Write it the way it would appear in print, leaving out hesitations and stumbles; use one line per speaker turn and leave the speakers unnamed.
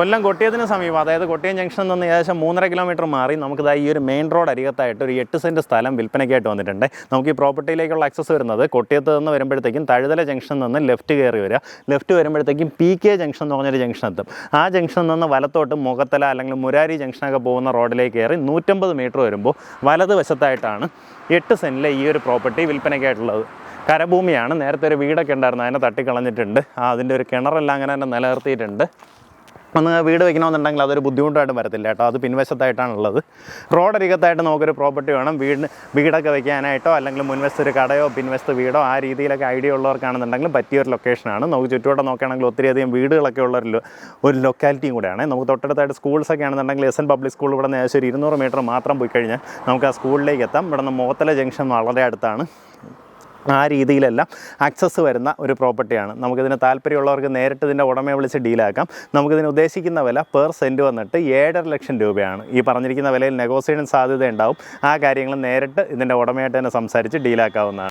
കൊല്ലം കൊട്ടിയത്തിന് സമീപം, അതായത് കൊട്ടിയം ജംഗ്ഷനിൽ നിന്ന് ഏകദേശം 3.5 കിലോമീറ്റർ മാറി നമുക്കിതാ ഈ ഒരു മെയിൻ റോഡ് അരികത്തായിട്ട് ഒരു 8 സെൻറ്റ് സ്ഥലം വിൽപ്പനയ്ക്കായിട്ട് വന്നിട്ടുണ്ട്. നമുക്ക് ഈ പ്രോപ്പർട്ടിയിലേക്കുള്ള ആക്സസ് വരുന്നത് കൊട്ടിയത്ത് നിന്ന് വരുമ്പോഴത്തേക്കും തഴുതല ജംഗ്ഷനിൽ നിന്ന് ലെഫ്റ്റ് കയറി വരിക. ലെഫ്റ്റ് വരുമ്പോഴത്തേക്കും PK ജംഗ്ഷൻ എന്ന് പറഞ്ഞൊരു ജംഗ്ഷൻ എത്തും. ആ ജംഗ്ഷനിൽ നിന്ന് വലത്തോട്ട് മുഖത്തല അല്ലെങ്കിൽ മുരാരി ജംഗ്ഷനൊക്കെ പോകുന്ന റോഡിലേക്ക് കയറി 150 മീറ്റർ വരുമ്പോൾ വലതുവശത്തായിട്ടാണ് 8 സെൻറ്റിലെ ഈ ഒരു പ്രോപ്പർട്ടി വിൽപ്പനയ്ക്കായിട്ടുള്ളത്. കരഭൂമിയാണ്. നേരത്തെ ഒരു വീടൊക്കെ ഉണ്ടായിരുന്നു, അതിനെ തട്ടിക്കളഞ്ഞിട്ടുണ്ട്. അതിൻ്റെ ഒരു കിണറെല്ലാം അങ്ങനെ തന്നെ നിലനിർത്തിയിട്ടുണ്ട്. ഒന്ന് വീട് വയ്ക്കണമെന്നുണ്ടെങ്കിൽ അതൊരു ബുദ്ധിമുട്ടായിട്ട് വരത്തില്ല കേട്ടോ. അത് പിൻവശത്തായിട്ടാണുള്ളത്. റോഡരികത്തായിട്ട് നമുക്കൊരു പ്രോപ്പർട്ടി വേണം വീടൊക്കെ വയ്ക്കാനായിട്ടോ അല്ലെങ്കിൽ മുൻവശത്ത് ഒരു കടയോ പിൻവശത്ത് വീടോ ആ രീതിയിലൊക്കെ ഐഡിയ ഉള്ളവർക്കാണെന്നുണ്ടെങ്കിൽ പറ്റിയൊരു ലൊക്കേഷനാണ്. നമുക്ക് ചുറ്റുവട്ടം നോക്കുകയാണെങ്കിൽ ഒത്തിരിയധികം വീടുകളൊക്കെ ഉള്ള ഒരു ലൊക്കാലിറ്റിയും കൂടെയാണ്. നമുക്ക് തൊട്ടടുത്തായിട്ട് സ്കൂൾസൊക്കെ ആണെന്നുണ്ടെങ്കിൽ SN പബ്ലിക് സ്കൂൾ ഇവിടെ നിന്ന് ഏകദേശം 200 മീറ്റർ മാത്രം പോയി കഴിഞ്ഞാൽ നമുക്ക് ആ സ്കൂളിലേക്ക് എത്താം. ഇവിടെ നിന്ന് മുഖത്തല ജംഗ്ഷൻ വളരെ അടുത്താണ്. ആ രീതിയിലെല്ലാം ആക്സസ് വരുന്ന ഒരു പ്രോപ്പർട്ടിയാണ്. നമുക്കിതിന് താല്പര്യമുള്ളവർക്ക് നേരിട്ട് ഇതിൻ്റെ ഉടമയെ വിളിച്ച് ഡീലാക്കാം. നമുക്കിതിന് ഉദ്ദേശിക്കുന്ന വില പെർ സെൻറ്റ് വന്നിട്ട് 7.5 ലക്ഷം രൂപയാണ്. ഈ പറഞ്ഞിരിക്കുന്ന വിലയിൽ നെഗോസിയേഷൻ സാധ്യത ഉണ്ടാവും. ആ കാര്യങ്ങൾ നേരിട്ട് ഇതിൻ്റെ ഉടമയായിട്ട് തന്നെ സംസാരിച്ച് ഡീലാക്കാവുന്നതാണ്.